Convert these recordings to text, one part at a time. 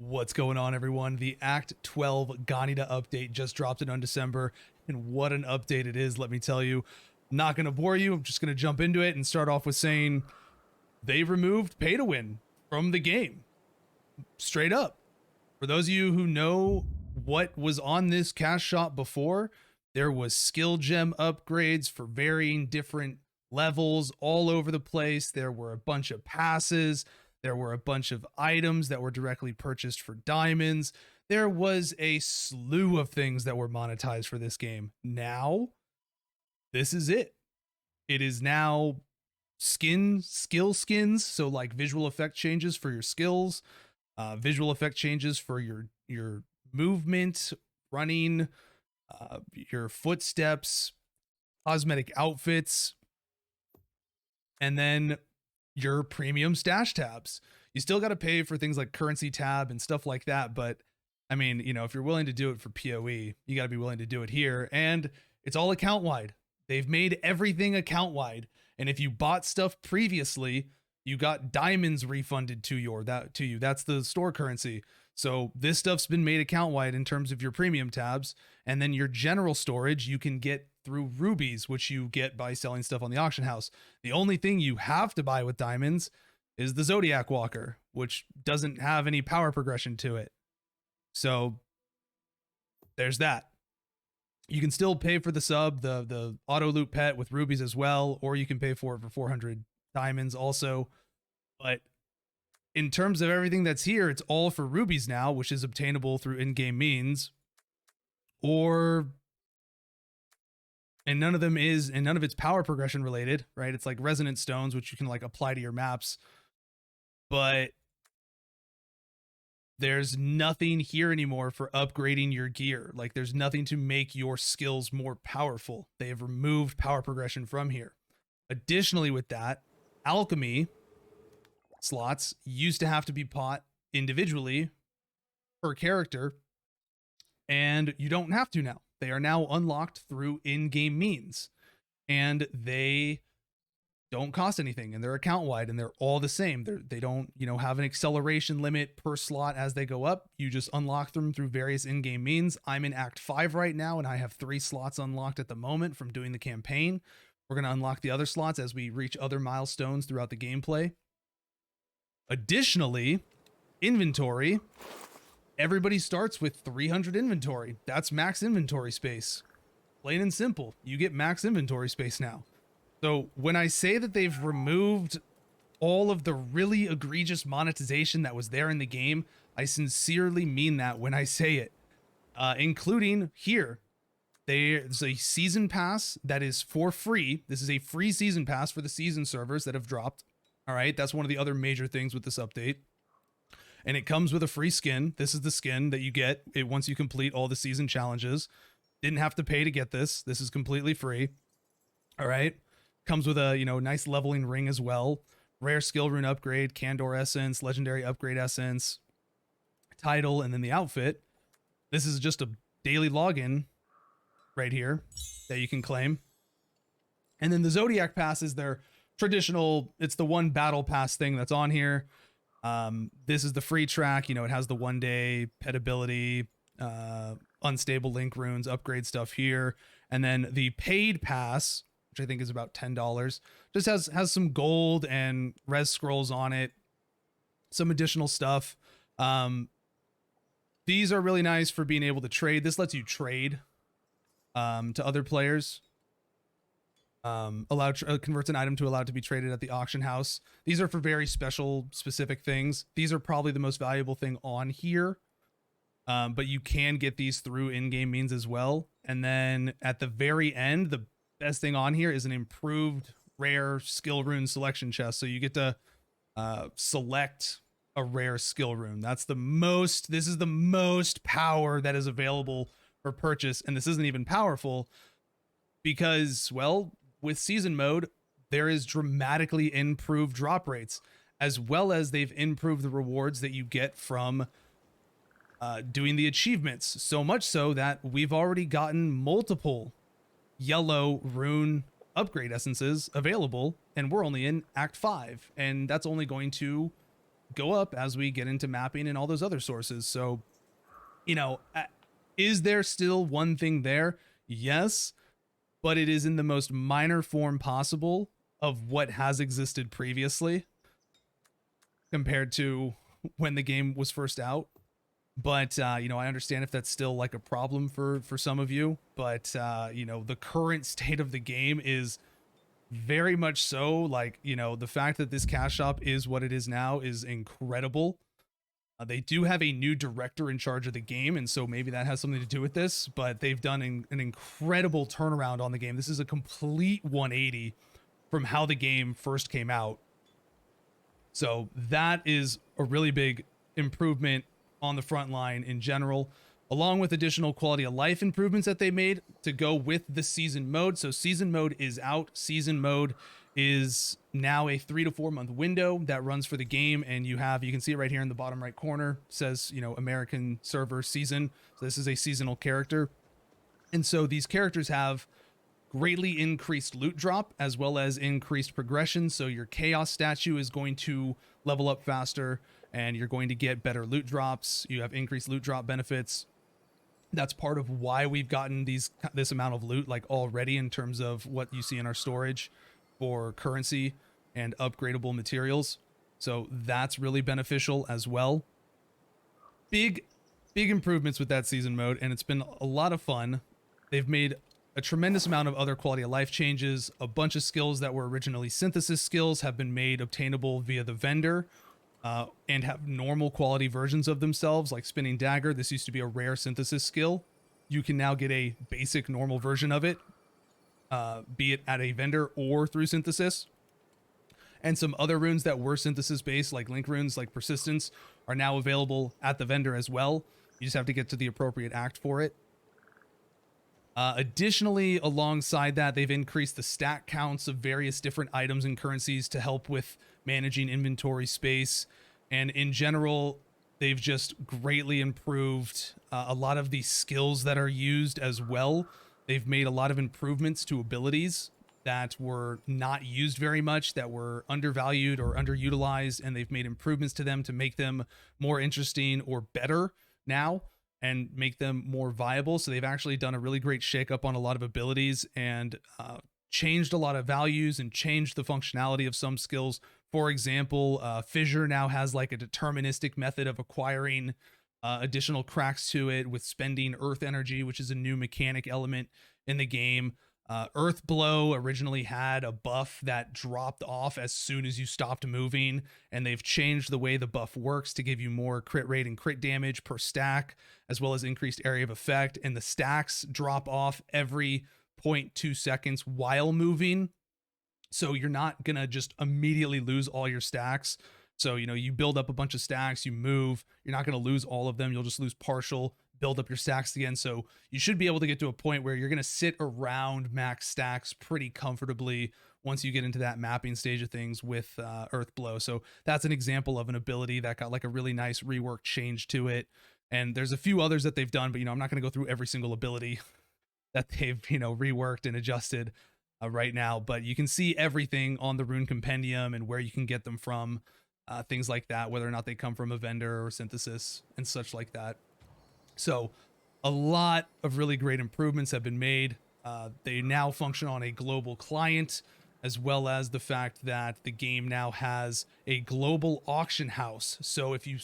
What's going on, everyone? The Act 12 Ganida update just dropped in Undecember, and what an update it is, let me tell you. I'm not going to bore you, I'm just going to jump into it and start off with saying they removed pay to win from the game. Straight up. For those of you who know what was on this cash shop before, there was skill gem upgrades for varying different levels all over the place. There were a bunch of passes. There were a bunch of items that were directly purchased for diamonds. There was a slew of things that were monetized for this game. Now, this is it. It is now skill skins, so like visual effect changes for your skills, visual effect changes for your movement, running, your footsteps, cosmetic outfits, and then your premium stash tabs. You still got to pay for things like currency tab and stuff like that, but I mean, you know, if you're willing to do it for PoE, you got to be willing to do it here. And it's all account wide. They've made everything account wide, and if you bought stuff previously, you got diamonds refunded to you. That's the store currency. So this stuff's been made account wide in terms of your premium tabs, and then your general storage you can get through rubies, which you get by selling stuff on the auction house. The only thing you have to buy with diamonds is the Zodiac Walker, which doesn't have any power progression to it. So there's that. You can still pay for the sub, the auto loot pet with rubies as well, or you can pay for it for 400 diamonds also. But in terms of everything that's here, it's all for rubies now, which is obtainable through in-game means, and none of it's power progression related, right? It's like resonant stones, which you can like apply to your maps, but there's nothing here anymore for upgrading your gear. Like there's nothing to make your skills more powerful. They have removed power progression from here. Additionally, with that, alchemy slots used to have to be bought individually per character, and you don't have to now. They are now unlocked through in-game means, and they don't cost anything, and they're account wide, and they're all the same. They don't, have an acceleration limit per slot as they go up. You just unlock them through various in-game means. I'm in Act 5 right now, and I have 3 slots unlocked at the moment from doing the campaign. We're going to unlock the other slots as we reach other milestones throughout the gameplay. Additionally, inventory. Everybody starts with 300 inventory. That's max inventory space. Plain and simple. You get max inventory space now. So when I say that they've removed all of the really egregious monetization that was there in the game, I sincerely mean that when I say it. Including here. There's a season pass that is for free. This is a free season pass for the season servers that have dropped. All right, that's one of the other major things with this update. And it comes with a free skin. This is the skin that you get once you complete all the season challenges. Didn't have to pay to get this. This is completely free. All right. Comes with a, nice leveling ring as well. Rare skill rune upgrade, Candor essence, legendary upgrade essence, title, and then the outfit. This is just a daily login right here that you can claim. And then the Zodiac Pass is their traditional, it's the one battle pass thing that's on here. This is the free track, it has the 1-day pet ability, unstable link runes, upgrade stuff here. And then the paid pass, which I think is about $10, just has some gold and res scrolls on it, some additional stuff. These are really nice for being able to trade. This lets you trade to other players. Converts an item to allow it to be traded at the auction house. These are for very specific things. These are probably the most valuable thing on here. But you can get these through in-game means as well. And then at the very end, the best thing on here is an improved rare skill rune selection chest. So you get to select a rare skill rune. This is the most power that is available for purchase. And this isn't even powerful because, well, with season mode, there is dramatically improved drop rates, as well as they've improved the rewards that you get from doing the achievements. So much so that we've already gotten multiple yellow rune upgrade essences available, and we're only in Act 5, and that's only going to go up as we get into mapping and all those other sources. So, you know, is there still one thing there? Yes, but it is in the most minor form possible of what has existed previously compared to when the game was first out. But you know, I understand if that's still like a problem for some of you, but you know, the current state of the game is very much so, like, you know, the fact that this cash shop is what it is now is incredible. They do have a new director in charge of the game, and so maybe that has something to do with this, but they've done an incredible turnaround on the game. This is a complete 180 from how the game first came out. So that is a really big improvement on the front line in general, along with additional quality of life improvements that they made to go with the season mode. So season mode is out. Season mode is now a 3 to 4 month window that runs for the game, and you can see it right here in the bottom right corner, it says, you know, American server season. So this is a seasonal character. And so these characters have greatly increased loot drop as well as increased progression. So your chaos statue is going to level up faster, and you're going to get better loot drops. You have increased loot drop benefits. That's part of why we've gotten this amount of loot like already in terms of what you see in our storage for currency and upgradable materials. So that's really beneficial as well. Big improvements with that season mode, and it's been a lot of fun. They've made a tremendous amount of other quality of life changes. A bunch of skills that were originally synthesis skills have been made obtainable via the vendor, and have normal quality versions of themselves, like Spinning Dagger. This used to be a rare synthesis skill. You can now get a basic normal version of it, be it at a vendor or through synthesis. And some other runes that were synthesis based, like link runes, like Persistence, are now available at the vendor as well. You just have to get to the appropriate act for it. Additionally, alongside that, they've increased the stat counts of various different items and currencies to help with managing inventory space. And in general, they've just greatly improved a lot of the skills that are used as well. They've made a lot of improvements to abilities that were not used very much, that were undervalued or underutilized, and they've made improvements to them to make them more interesting or better now and make them more viable. So they've actually done a really great shakeup on a lot of abilities, and changed a lot of values and changed the functionality of some skills. For example, Fissure now has like a deterministic method of acquiring additional cracks to it with spending earth energy, which is a new mechanic element in the game. Earth Blow originally had a buff that dropped off as soon as you stopped moving, and they've changed the way the buff works to give you more crit rate and crit damage per stack, as well as increased area of effect, and the stacks drop off every 0.2 seconds while moving. So you're not gonna just immediately lose all your stacks. So, you know, you build up a bunch of stacks, you move, you're not gonna lose all of them, you'll just lose partial, build up your stacks again. So you should be able to get to a point where you're going to sit around max stacks pretty comfortably once you get into that mapping stage of things with Earth Blow. So that's an example of an ability that got like a really nice rework change to it. And there's a few others that they've done, but, you know, I'm not going to go through every single ability that they've, you know, reworked and adjusted right now, but you can see everything on the Rune Compendium and where you can get them from, things like that, whether or not they come from a vendor or synthesis and such like that. So a lot of really great improvements have been made. They now function on a global client, as well as the fact that the game now has a global auction house. So if you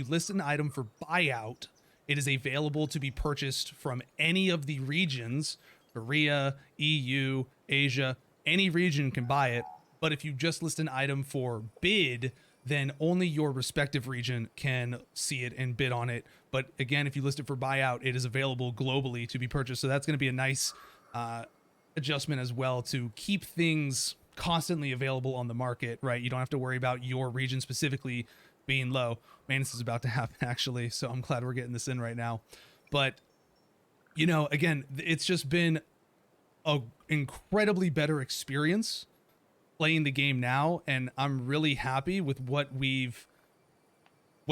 list an item for buyout, it is available to be purchased from any of the regions, Korea, EU, Asia, any region can buy it. But if you just list an item for bid, then only your respective region can see it and bid on it. But again, if you list it for buyout, it is available globally to be purchased. So that's going to be a nice adjustment as well to keep things constantly available on the market, right? You don't have to worry about your region specifically being low. Man, this is about to happen actually, so I'm glad we're getting this in right now. But, you know, again, it's just been an incredibly better experience playing the game now, and I'm really happy with what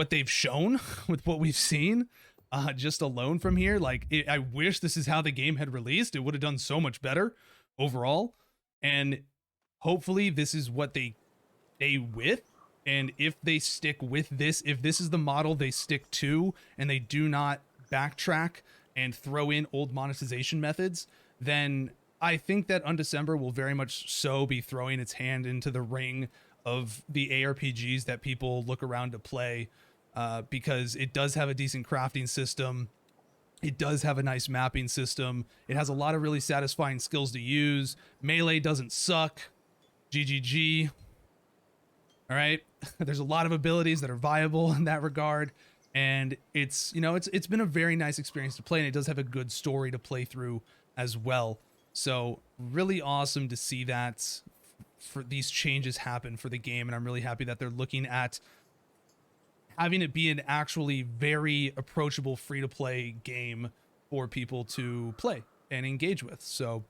they've shown with what we've seen just alone from here. Like, I wish this is how the game had released. It would have done so much better overall, and hopefully this is what they stay with. And if they stick with this, if this is the model they stick to and they do not backtrack and throw in old monetization methods, then I think that Undecember will very much so be throwing its hand into the ring of the ARPGs that people look around to play, because it does have a decent crafting system. It does have a nice mapping system. It has a lot of really satisfying skills to use. Melee doesn't suck. GGG. All right. There's a lot of abilities that are viable in that regard. And it's, you know, it's been a very nice experience to play, and it does have a good story to play through as well. So really awesome to see that for these changes happen for the game. And I'm really happy that they're looking at having it be an actually very approachable free-to-play game for people to play and engage with. So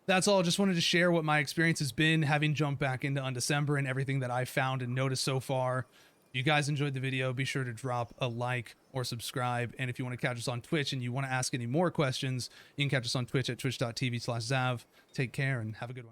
that's all. Just wanted to share what my experience has been having jumped back into Undecember and everything that I found and noticed so far. If you guys enjoyed the video, be sure to drop a like or subscribe. And if you want to catch us on Twitch and you want to ask any more questions, you can catch us on Twitch at twitch.tv/Zav. Take care and have a good one.